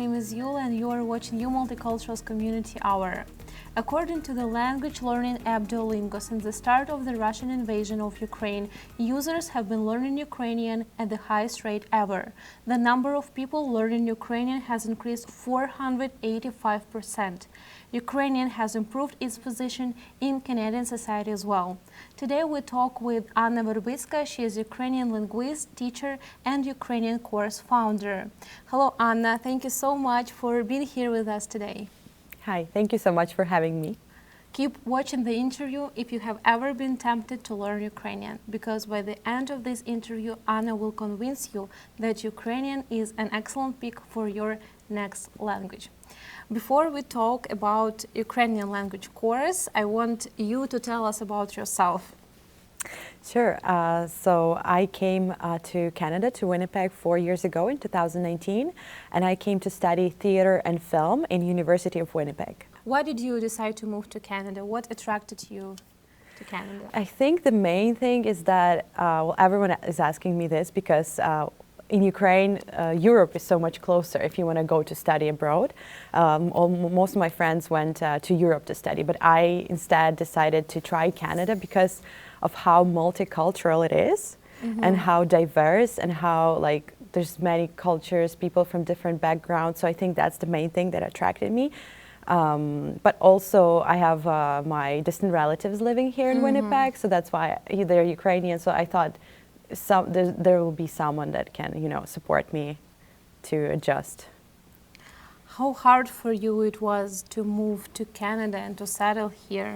name is Yuliia and you are watching Multicultural's Community Hour. According to the language learning app Duolingo, since the start of the Russian invasion of Ukraine, users have been learning Ukrainian at the highest rate ever. The number of people learning Ukrainian has increased 485%. Ukrainian has improved its position in Canadian society as well. Today we talk with Anna Verbytska. She is Ukrainian linguist, teacher, and Ukrainian course founder. Hello, Anna. Thank you so much for being here with us today. Hi, thank you so much for having me. Keep watching the interview if you have ever been tempted to learn Ukrainian, because by the end of this interview, Anna will convince you that Ukrainian is an excellent pick for your next language. Before we talk about Ukrainian language course, I want you to tell us about yourself. Sure. So I came to Canada, to Winnipeg 4 years ago in 2019, and I came to study theater and film in University of Winnipeg. Why did you decide to move to Canada? What attracted you to Canada? I think the main thing is that, well, everyone is asking me this because in Ukraine, Europe is so much closer if you want to go to study abroad. Most of my friends went to Europe to study, but I instead decided to try Canada because of how multicultural it is, and how diverse, and how there's many cultures, people from different backgrounds. So I think that's the main thing that attracted me. But also I have my distant relatives living here in Winnipeg, so that's why they're Ukrainian. So I thought there will be someone that can, support me to adjust. How hard for you it was to move to Canada and to settle here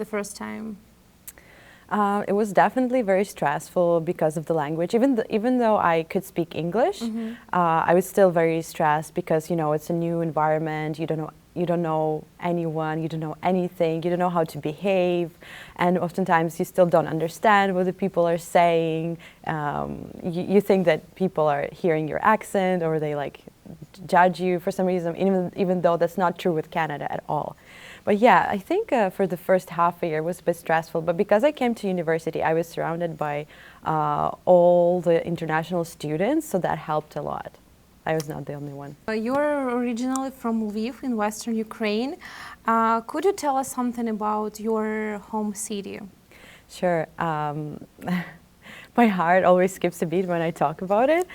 the first time? It was definitely very stressful because of the language. Even though I could speak English, I was still very stressed because it's a new environment. You don't know anyone. You don't know anything. You don't know how to behave, and oftentimes you still don't understand what the people are saying. You think that people are hearing your accent, or they judge you for some reason, even though that's not true with Canada at all. But yeah, I think for the first half a year it was a bit stressful, but because I came to university, I was surrounded by all the international students, so that helped a lot. I was not the only one. You're originally from Lviv in western Ukraine. Could you tell us something about your home city? Sure. My heart always skips a beat when I talk about it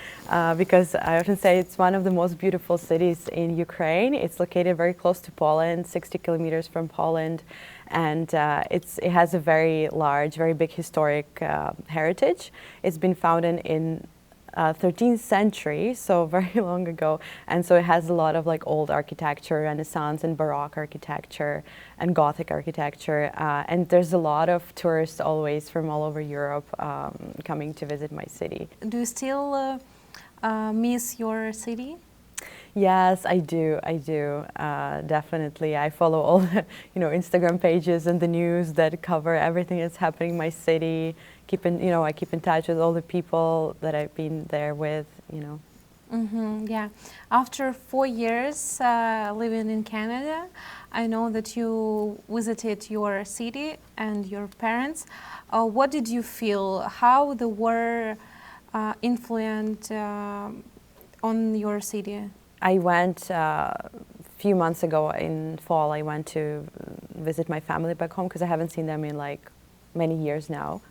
because I often say it's one of the most beautiful cities in Ukraine. It's located very close to Poland, 60 kilometers from Poland, and it has a very large, very big historic heritage. It's been founded in 13th century, so very long ago, and so it has a lot of old architecture, Renaissance and Baroque architecture and Gothic architecture, and there's a lot of tourists always from all over Europe coming to visit my city. Do you still miss your city? Yes, I do. Definitely. I follow all the Instagram pages and the news that cover everything that's happening in my city. I keep in touch with all the people that I've been there with. Yeah. After 4 years living in Canada, I know that you visited your city and your parents. What did you feel? How the war influenced on your city? I went a few months ago in fall. I went to visit my family back home because I haven't seen them in many years now.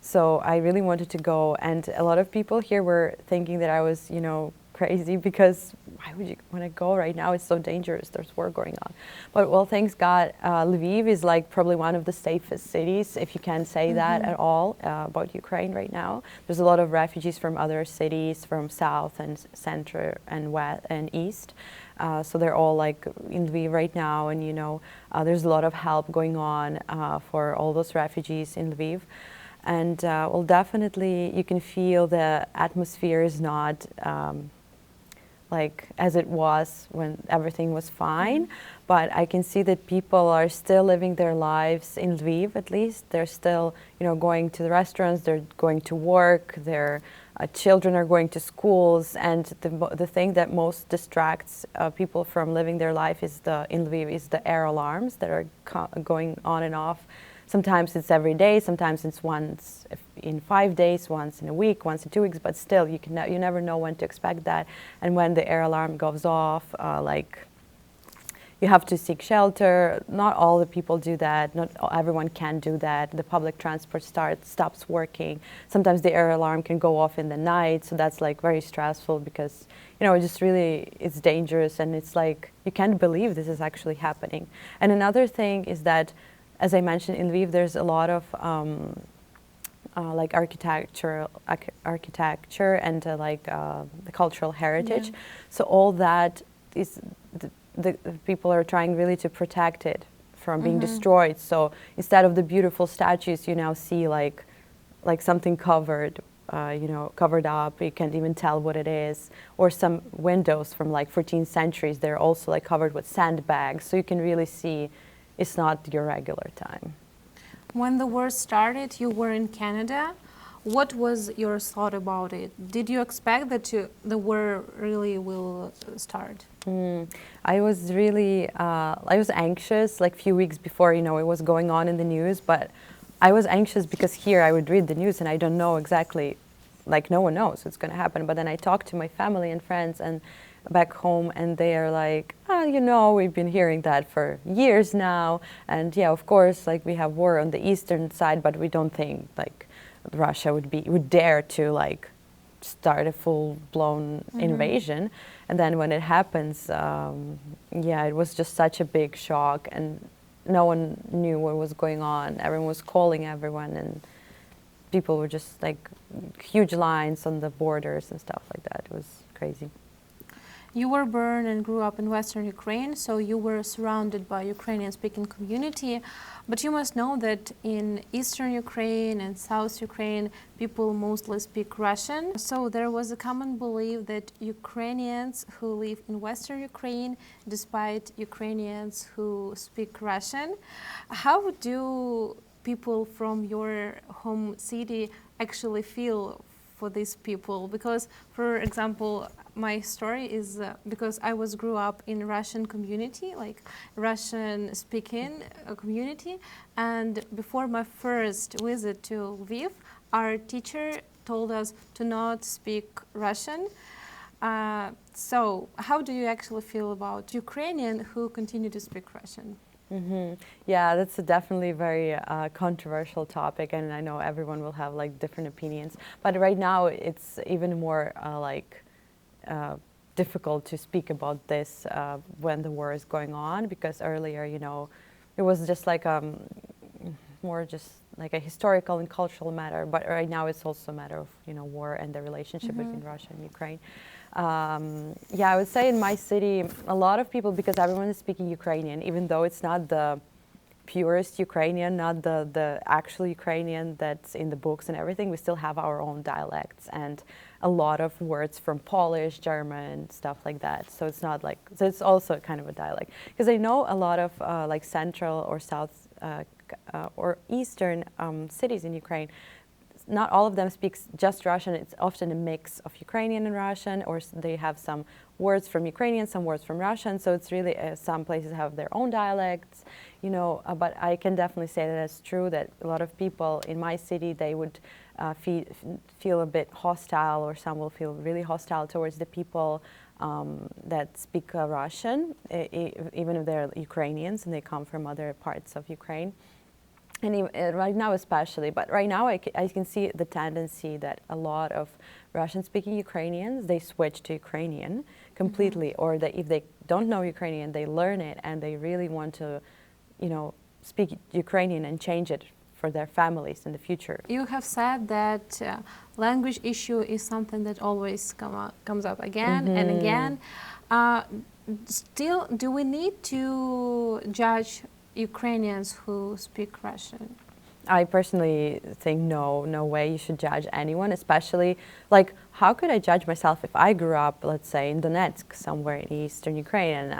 So I really wanted to go, and a lot of people here were thinking that I was, crazy because why would you want to go right now? It's so dangerous. There's war going on. But well, thanks God, Lviv is probably one of the safest cities, if you can say that at all, about Ukraine right now. There's a lot of refugees from other cities, from south and center and west and east. So they're all in Lviv right now, and there's a lot of help going on for all those refugees in Lviv. And well, definitely you can feel the atmosphere is not as it was when everything was fine, but I can see that people are still living their lives in Lviv. At least they're still going to the restaurants, they're going to work, their children are going to schools, and the thing that most distracts people from living their life in Lviv is the air alarms that are going on and off. sometimes it's every day, sometimes it's once in 5 days, once in a week, once in 2 weeks, but still you never know when to expect that. And when the air alarm goes off, you have to seek shelter. Not all the people do that. Not everyone can do that. The public transport stops working. Sometimes the air alarm can go off in the night, so that's like very stressful because it's dangerous, and it's like you can't believe this is actually happening. And another thing is that, as I mentioned, in Lviv there's a lot of like architecture and the cultural heritage. Yeah. So all that is the people are trying really to protect it from being destroyed. So instead of the beautiful statues, you now see like something covered, covered up. You can't even tell what it is. Or some windows from like 14th centuries, they're also like covered with sandbags. So you can really see it's not your regular time. When the war started, you were in Canada. What was your thought about it? Did you expect that the war really will start? I was really, I was anxious like a few weeks before, it was going on in the news, but I was anxious because here I would read the news and I don't know exactly, like no one knows what's going to happen. But then I talked to my family and friends and back home, and they are like, we've been hearing that for years now. And yeah, of course, like we have war on the eastern side, but we don't think like Russia would dare to like start a full-blown invasion. And then when it happens, it was just such a big shock, and no one knew what was going on. Everyone was calling everyone, and people were just like huge lines on the borders and stuff like that. It was crazy. You were born and grew up in Western Ukraine, so you were surrounded by Ukrainian-speaking community. But you must know that in Eastern Ukraine and South Ukraine, people mostly speak Russian. So there was a common belief that Ukrainians who live in Western Ukraine, despite Ukrainians who speak Russian, how do people from your home city actually feel for these people? Because, for example, my story is because I grew up in Russian community, like Russian speaking community, and before my first visit to Lviv, our teacher told us to not speak Russian. So how do you actually feel about Ukrainian who continue to speak Russian? Yeah, that's definitely a very controversial topic, and I know everyone will have like different opinions. But right now, it's even more difficult to speak about this when the war is going on, because earlier, it was just like more just like a historical and cultural matter. But right now, it's also a matter of war and the relationship between Russia and Ukraine. I would say in my city, a lot of people, because everyone is speaking Ukrainian, even though it's not the purest Ukrainian, not the actual Ukrainian that's in the books and everything, we still have our own dialects and a lot of words from Polish, German, stuff like that. So it's not like, so it's also kind of a dialect. Because I know a lot of like central or south or eastern cities in Ukraine, not all of them speak just Russian. It's often a mix of Ukrainian and Russian, or they have some words from Ukrainian, some words from Russian. So it's really, some places have their own dialects, but I can definitely say that it's true that a lot of people in my city, they would feel a bit hostile, or some will feel really hostile towards the people that speak Russian, even if they're Ukrainians and they come from other parts of Ukraine. And right now especially, but right now I can see the tendency that a lot of Russian-speaking Ukrainians, they switch to Ukrainian completely, or that if they don't know Ukrainian, they learn it and they really want to, speak Ukrainian and change it for their families in the future. You have said that language issue is something that always comes up again and again. Still, do we need to judge Ukrainians who speak Russian? I personally think no way you should judge anyone, especially, like, how could I judge myself if I grew up, let's say, in Donetsk, somewhere in eastern Ukraine, and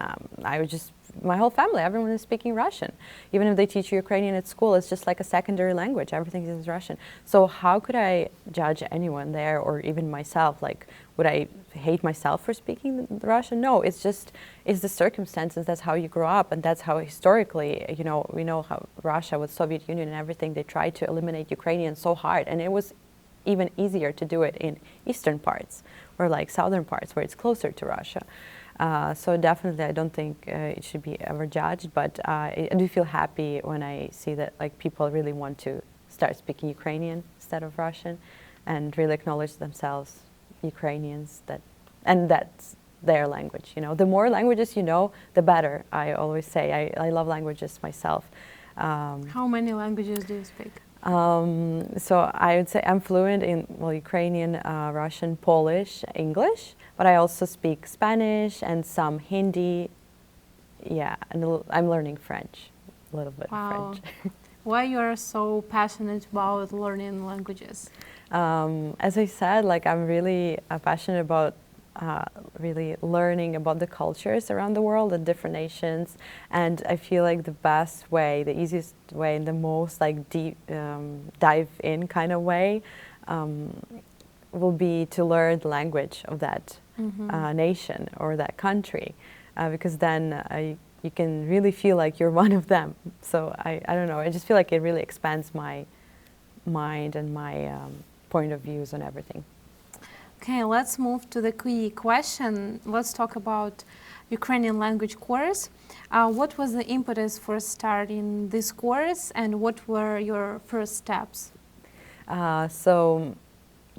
I would just, my whole family, everyone is speaking Russian. Even if they teach you Ukrainian at school, it's just like a secondary language, everything is Russian. So how could I judge anyone there, or even myself? Like, would I hate myself for speaking Russian. No, it's the circumstances. That's how you grow up, and that's how historically, you know, we know how Russia with Soviet Union and everything, they tried to eliminate Ukrainian so hard, and it was even easier to do it in eastern parts or like southern parts where it's closer to Russia. So definitely, I don't think it should be ever judged, but I do feel happy when I see that like people really want to start speaking Ukrainian instead of Russian, and really acknowledge themselves Ukrainians, and that's their language. You know, the more languages you know, the better. I always say I love languages myself. How many languages do you speak? So I would say I'm fluent in Ukrainian, Russian, Polish, English, but I also speak Spanish and some Hindi. Yeah, and I'm learning French, a little bit of French. Why you are so passionate about learning languages? As I said, like I'm really passionate about really learning about the cultures around the world and different nations, and I feel like the best way, the easiest way, and the most like deep dive in kind of way will be to learn the language of that nation or that country, because then you can really feel like you're one of them. So I don't know, I just feel like it really expands my mind and my point of views on everything. Okay, let's move to the key question. Let's talk about Ukrainian language course. What was the impetus for starting this course, and what were your first steps? So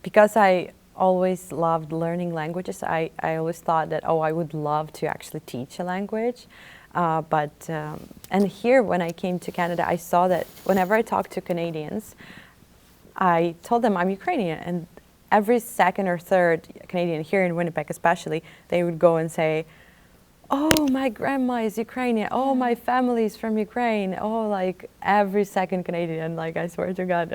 because I always loved learning languages, I always thought that, I would love to actually teach a language. And here when I came to Canada, I saw that whenever I talked to Canadians, I told them I'm Ukrainian, and every second or third Canadian here in Winnipeg especially, they would go and say, oh, my grandma is Ukrainian, oh, my family is from Ukraine, oh, like every second Canadian, like I swear to God,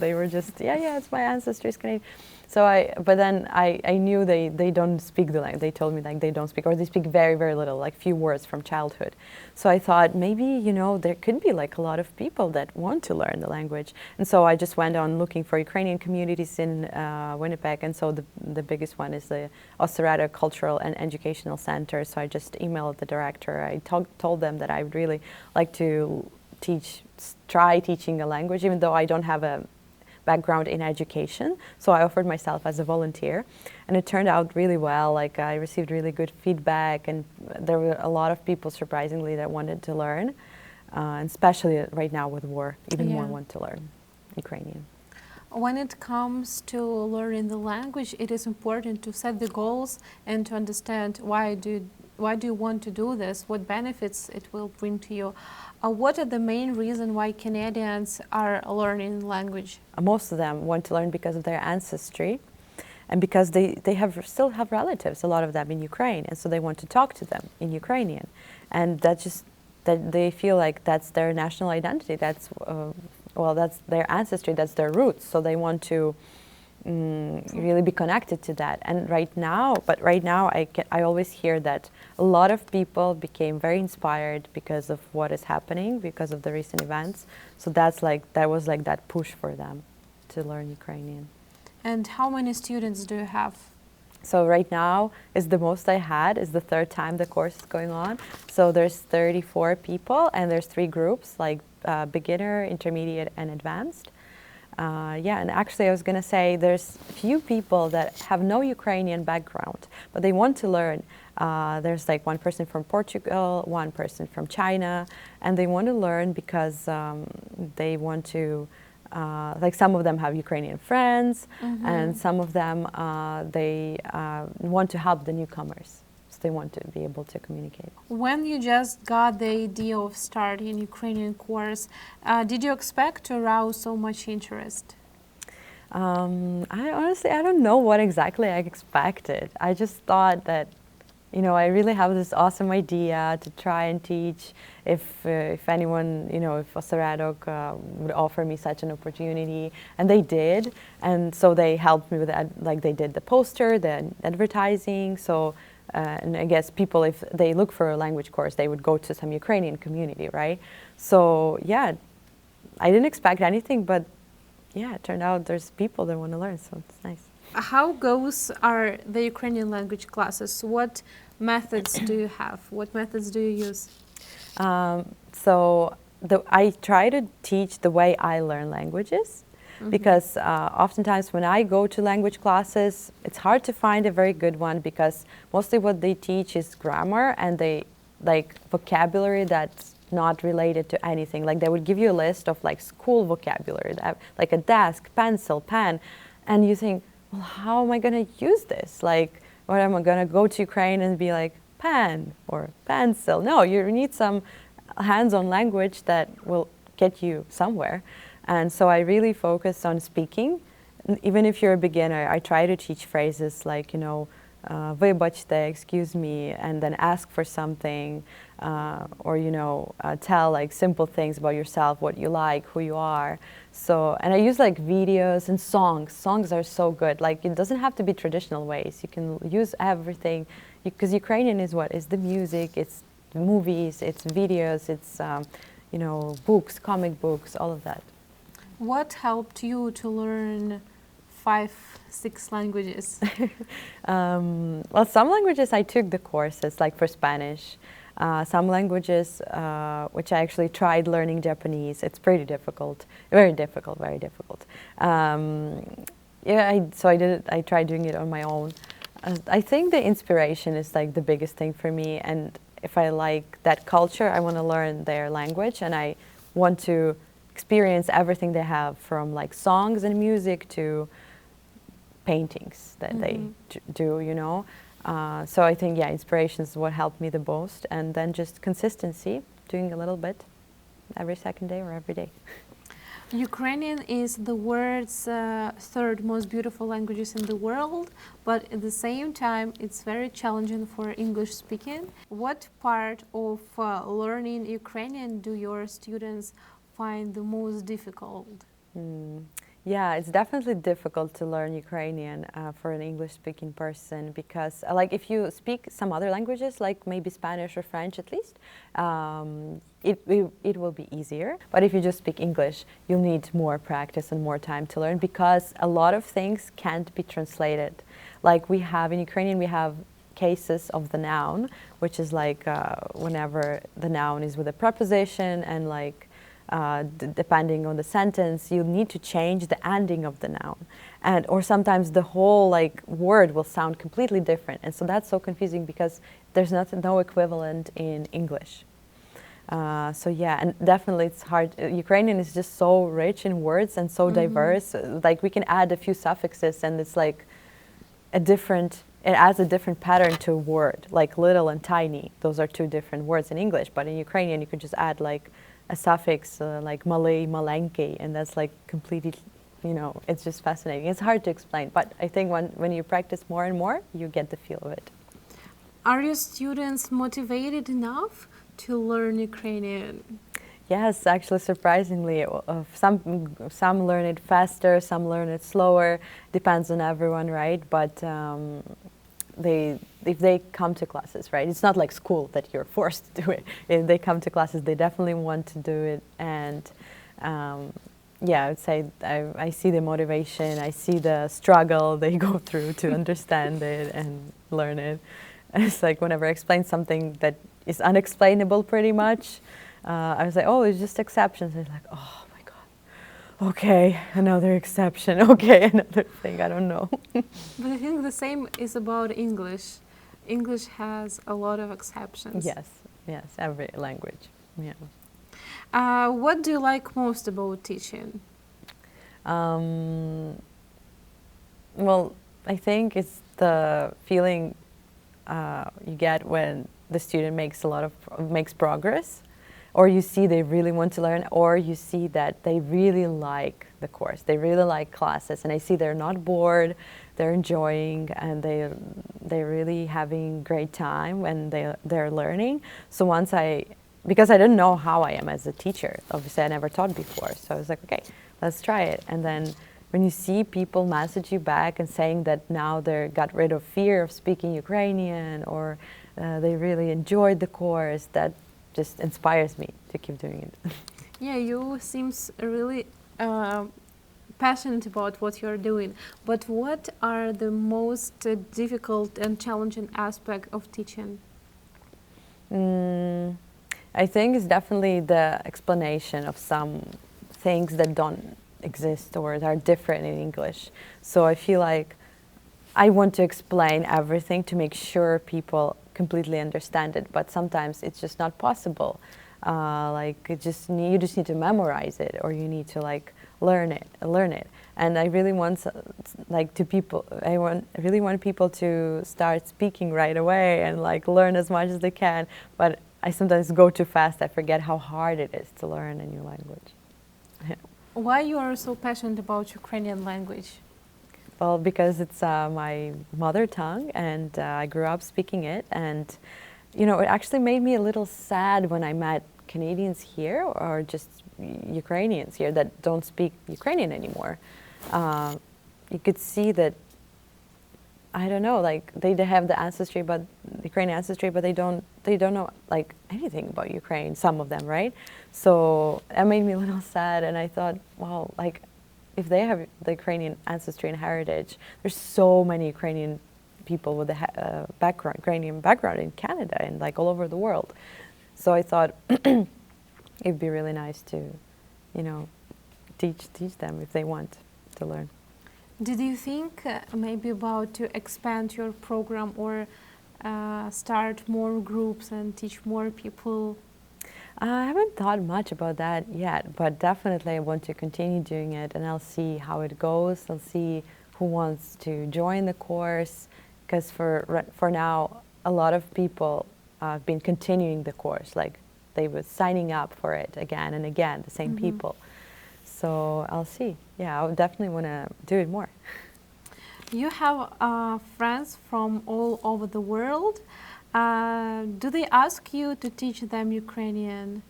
they were just, yeah, it's my ancestors Canadian. So but then I knew they don't speak the language. They told me like they don't speak, or they speak very, very little, like few words from childhood. So I thought maybe, you know, there could be like a lot of people that want to learn the language. And so I just went on looking for Ukrainian communities in Winnipeg. And so the biggest one is the Multicultural and Educational Center. So I just emailed the director. I told them that I would really like to try teaching a language, even though I don't have a background in education. So I offered myself as a volunteer, and it turned out really well. Like I received really good feedback, and there were a lot of people, surprisingly, that wanted to learn, and especially right now with war, even more want to learn Ukrainian. When it comes to learning the language, it is important to set the goals and to understand why do you want to do this, what benefits it will bring to you. What are the main reasons why Canadians are learning language? Most of them want to learn because of their ancestry, and because they still have relatives, a lot of them in Ukraine, and so they want to talk to them in Ukrainian. And that they feel like that's their national identity, that's their ancestry, that's their roots, so they want to really be connected to that. And right now I always hear that a lot of people became very inspired because of what is happening, because of the recent events. So that was like that push for them to learn Ukrainian. And how many students do you have? So right now is the most I had, is the third time the course is going on. So there's 34 people, and there's 3 groups, like beginner, intermediate, and advanced. And actually I was going to say there's few people that have no Ukrainian background, but they want to learn. There's like one person from Portugal, one person from China, and they want to learn because they want to, like some of them have Ukrainian friends, and some of them, they want to help the newcomers. They want to be able to communicate. When you just got the idea of starting Ukrainian course, did you expect to arouse so much interest? I don't know what exactly I expected. I just thought that, you know, I really have this awesome idea to try and teach. If anyone, you know, if Osaradok would offer me such an opportunity, and they did, and so they helped me with that. Like they did the poster, the advertising. So. And I guess people, if they look for a language course, they would go to some Ukrainian community, right? So yeah, I didn't expect anything, but yeah, it turned out there's people that want to learn, so it's nice. How goes are the Ukrainian language classes? What methods do you have? What methods do you use? I try to teach the way I learn languages, because oftentimes when I go to language classes, it's hard to find a very good one, because mostly what they teach is grammar and they like vocabulary that's not related to anything. Like they would give you a list of like school vocabulary, like a desk, pencil, pen, and you think, well, how am I going to use this? Like, what am I going to go to Ukraine and be like, pen or pencil? No, you need some hands-on language that will get you somewhere. And so I really focus on speaking. Even if you're a beginner, I try to teach phrases like, Verbystska, excuse me, and then ask for something, or tell like simple things about yourself, what you like, who you are. So, and I use like videos and songs. Songs are so good. Like it doesn't have to be traditional ways. You can use everything, because Ukrainian is what? It's the music, it's movies, it's videos, it's books, comic books, all of that. What helped you to learn 5-6 languages? Well, some languages I took the courses, like for Spanish. Some languages, which I actually tried learning Japanese. It's pretty difficult, very difficult, very difficult. I tried doing it on my own. I think the inspiration is like the biggest thing for me, and if I like that culture, I want to learn their language, and I want to experience everything they have, from like songs and music to paintings that they do, So I think, inspiration is what helped me the most, and then just consistency, doing a little bit every second day or every day. Ukrainian is the world's third most beautiful languages in the world, but at the same time, it's very challenging for English speaking. What part of learning Ukrainian do your students find the most difficult? Yeah, it's definitely difficult to learn Ukrainian for an English-speaking person, because like if you speak some other languages, like maybe Spanish or French at least, it will be easier. But if you just speak English, you'll need more practice and more time to learn, because a lot of things can't be translated. Like we have in Ukrainian, we have cases of the noun, which is like whenever the noun is with a preposition, and like depending on the sentence, you need to change the ending of the noun, or sometimes the whole like word will sound completely different, and so that's so confusing because there's no equivalent in English. And definitely it's hard. Ukrainian is just so rich in words and so diverse. Like we can add a few suffixes, and it's like it adds a different pattern to a word, like little and tiny. Those are two different words in English, but in Ukrainian you could just add like a suffix like malay, malenki, and that's like completely, it's just fascinating. It's hard to explain, but I think when you practice more and more, you get the feel of it. Are your students motivated enough to learn Ukrainian? Yes, actually, surprisingly, some learn it faster, some learn it slower. Depends on everyone, right? But if they come to classes, right? It's not like school that you're forced to do it. If they come to classes, they definitely want to do it. And I would say I see the motivation, I see the struggle they go through to understand it and learn it. And it's like whenever I explain something that is unexplainable pretty much, I was like, oh, it's just exceptions. And it's like, oh my God, okay, another exception, okay, another thing, I don't know. But I think the same is about English. English has a lot of exceptions. Yes, every language, yeah. What do you like most about teaching? Well, I think it's the feeling you get when the student makes progress, or you see they really want to learn, or you see that they really like the course, they really like classes, and I see they're not bored, they're enjoying, and they're really having great time when they're learning. So because I didn't know how I am as a teacher, obviously I never taught before, so I was like, okay, let's try it. And then when you see people message you back and saying that now they got rid of fear of speaking Ukrainian, or they really enjoyed the course, that just inspires me to keep doing it. Yeah, you seems really passionate about what you're doing. But what are the most difficult and challenging aspect of teaching? I think it's definitely the explanation of some things that don't exist or that are different in English. So I feel like I want to explain everything to make sure people completely understand it, but sometimes it's just not possible. Like you just need to memorize it, or you need to like learn it. And I really want really want people to start speaking right away and like learn as much as they can. But I sometimes go too fast. I forget how hard it is to learn a new language. Why you are so passionate about Ukrainian language? Well, because it's my mother tongue, and I grew up speaking it. And you know, it actually made me a little sad when I met Canadians here, or just Ukrainians here that don't speak Ukrainian anymore. You could see that, I don't know, like they have the ancestry, but the Ukrainian ancestry, but they don't know like anything about Ukraine. Some of them, right? So that made me a little sad, and I thought, well, like if they have the Ukrainian ancestry and heritage, there's so many Ukrainian people with the Ukrainian background in Canada and like all over the world. So I thought it'd be really nice to, you know, teach them if they want to learn. Did you think maybe about to expand your program or start more groups and teach more people? I haven't thought much about that yet, but definitely I want to continue doing it, and I'll see how it goes. I'll see who wants to join the course, because for now a lot of people have been continuing the course, like they were signing up for it again and again, the same people. So I'll see. Yeah, I would definitely want to do it more. You have friends from all over the world. Do they ask you to teach them Ukrainian?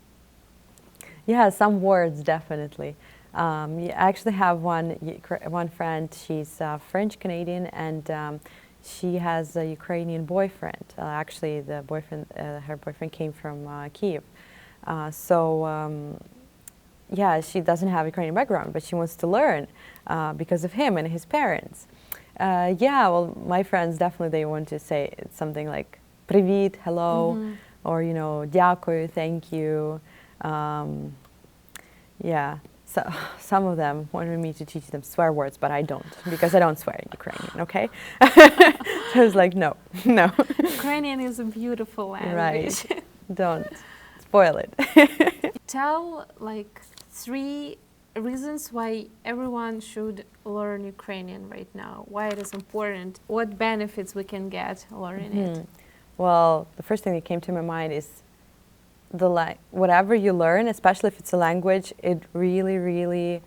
Yeah, some words definitely. I actually have one friend. She's French Canadian, and she has a Ukrainian boyfriend. Actually, her boyfriend came from Kiev. Yeah, she doesn't have Ukrainian background, but she wants to learn because of him and his parents. Yeah, well, my friends definitely, they want to say something like "Привіт," hello, or you know, "Дякую," thank you. Yeah, so some of them wanted me to teach them swear words, but I don't, because I don't swear in Ukrainian. Okay, so I was like, no. Ukrainian is a beautiful language. Right, don't spoil it. Tell like 3 reasons why everyone should learn Ukrainian right now. Why it is important. What benefits we can get learning it. Well, the first thing that came to my mind is whatever you learn, especially if it's a language, it really, really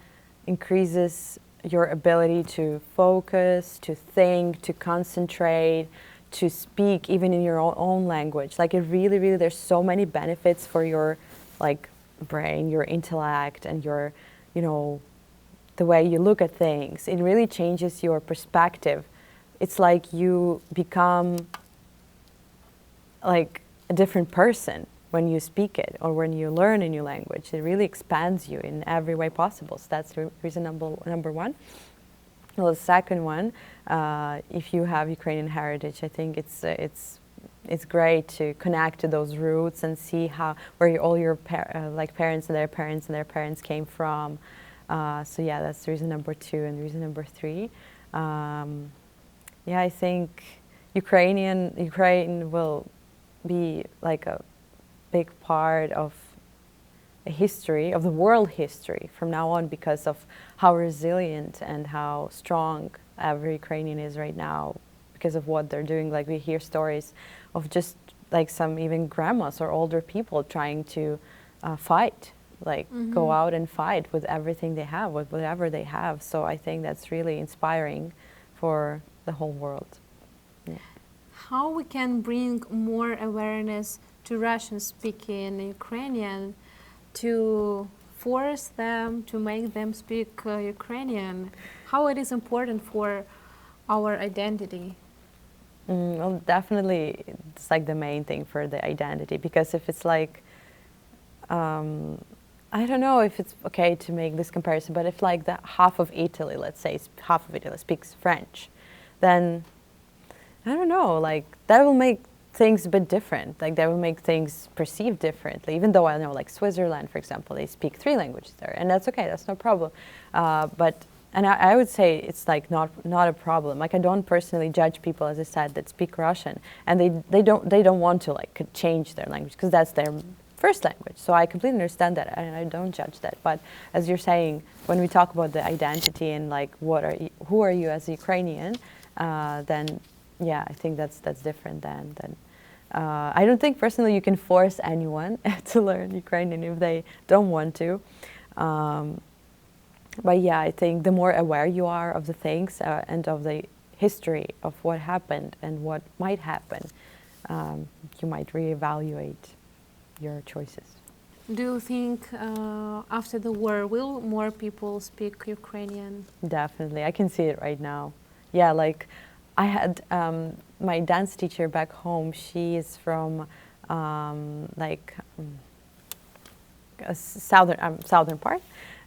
increases your ability to focus, to think, to concentrate, to speak even in your own language. Like it really, really, there's so many benefits for your like brain, your intellect, and your, you know, the way you look at things. It really changes your perspective. It's like you become like a different person when you speak it or when you learn a new language. It really expands you in every way possible. So that's reason number one. Well, the second one, if you have Ukrainian heritage, I think it's great to connect to those roots and see where all your parents and their parents came from. So yeah, that's reason number 2. And reason number 3, yeah, I think Ukraine will be like a big part of a history, of the world history from now on, because of how resilient and how strong every Ukrainian is right now because of what they're doing. Like we hear stories of just like some even grandmas or older people trying to fight, like go out and fight with everything they have, with whatever they have. So I think that's really inspiring for the whole world. Yeah. How we can bring more awareness to Russian-speaking Ukrainian, to force them, to make them speak Ukrainian? How it is important for our identity? Well, definitely, it's like the main thing for the identity, because if it's like I don't know if it's okay to make this comparison, but if like the half of Italy, let's say, half of Italy speaks French, then I don't know, like that will make things a bit different. Like that will make things perceived differently. Even though I know, like Switzerland, for example, they speak 3 languages there, and that's okay. That's no problem. And I would say it's like not a problem. Like I don't personally judge people, as I said, that speak Russian, and they don't want to like change their language because that's their first language. So I completely understand that, and I don't judge that. But as you're saying, when we talk about the identity and like who are you as a Ukrainian, then yeah, I think that's different than. I don't think personally you can force anyone to learn Ukrainian if they don't want to. But yeah, I think the more aware you are of the things and of the history of what happened and what might happen, you might reevaluate your choices. Do you think after the war, will more people speak Ukrainian? Definitely, I can see it right now. Yeah, like I had my dance teacher back home. She is from a southern part,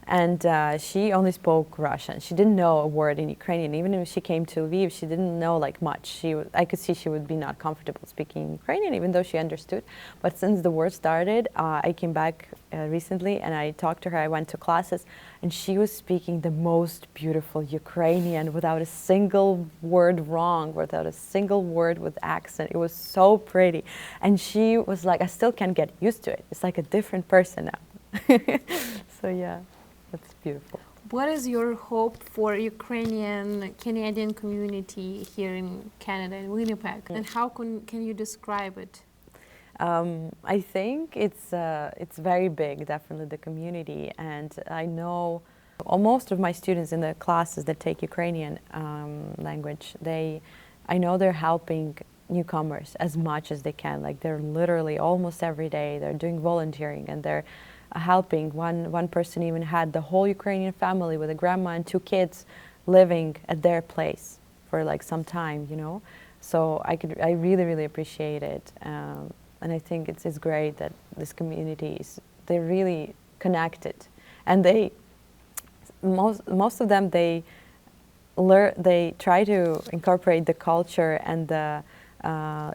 and she only spoke Russian. She didn't know a word in Ukrainian. Even if she came to Lviv, she didn't know like much. I could see she would be not comfortable speaking Ukrainian, even though she understood. But since the war started, I came back recently and I talked to her. I went to classes, and she was speaking the most beautiful Ukrainian without a single word wrong, without a single word with accent. It was so pretty. And she was like, I still can't get used to it. It's like a different person now. So yeah. That's beautiful. What is your hope for Ukrainian Canadian community here in Canada, in Winnipeg, and how can you describe it? I think it's very big, definitely the community, and I know most of my students in the classes that take Ukrainian language, I know they're helping newcomers as much as they can. Like they're literally almost every day, they're doing volunteering and they're helping. One person even had the whole Ukrainian family with a grandma and 2 kids living at their place for like some time, you know. So I really appreciate it, and I think it's great that this community they're really connected, and most of them they try to incorporate the culture and the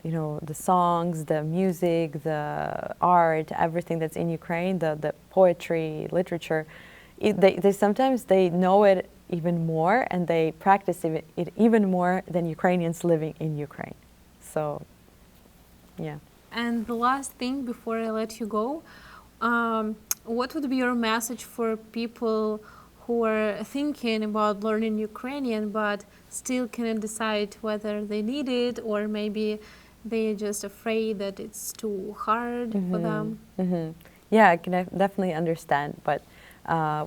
you know, the songs, the music, the art, everything that's in Ukraine, the poetry, literature. They sometimes they know it even more, and they practice it even more than Ukrainians living in Ukraine. So, yeah. And the last thing before I let you go, what would be your message for people who are thinking about learning Ukrainian but still cannot decide whether they need it, or maybe they're just afraid that it's too hard for them? Yeah, I can definitely understand, but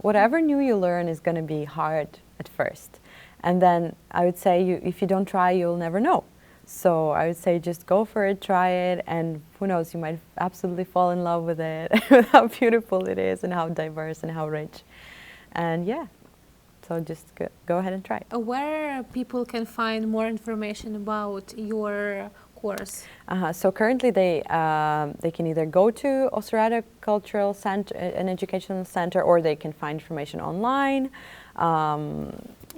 whatever new you learn is going to be hard at first. And then I would say if you don't try, you'll never know. So I would say just go for it, try it, and who knows, you might absolutely fall in love with it, with how beautiful it is and how diverse and how rich. And yeah, so just go ahead and try it. Where people can find more information about your course? So currently they can either go to Multicultural Center, an educational center, or they can find information online.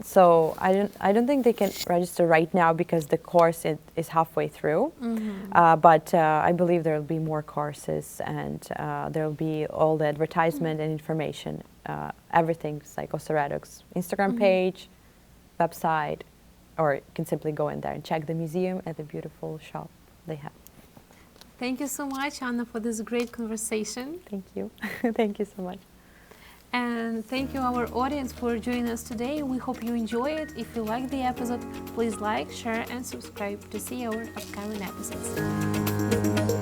So I don't think they can register right now because the course is halfway through. But I believe there will be more courses, and there will be all the advertisement and information. Everything's like Osaradok's Instagram page, website, or you can simply go in there and check the museum and the beautiful shop they have. Thank you so much, Anna, for this great conversation. Thank you. Thank you so much. And thank you our audience for joining us today. We hope you enjoy it. If you like the episode, please like, share and subscribe to see our upcoming episodes.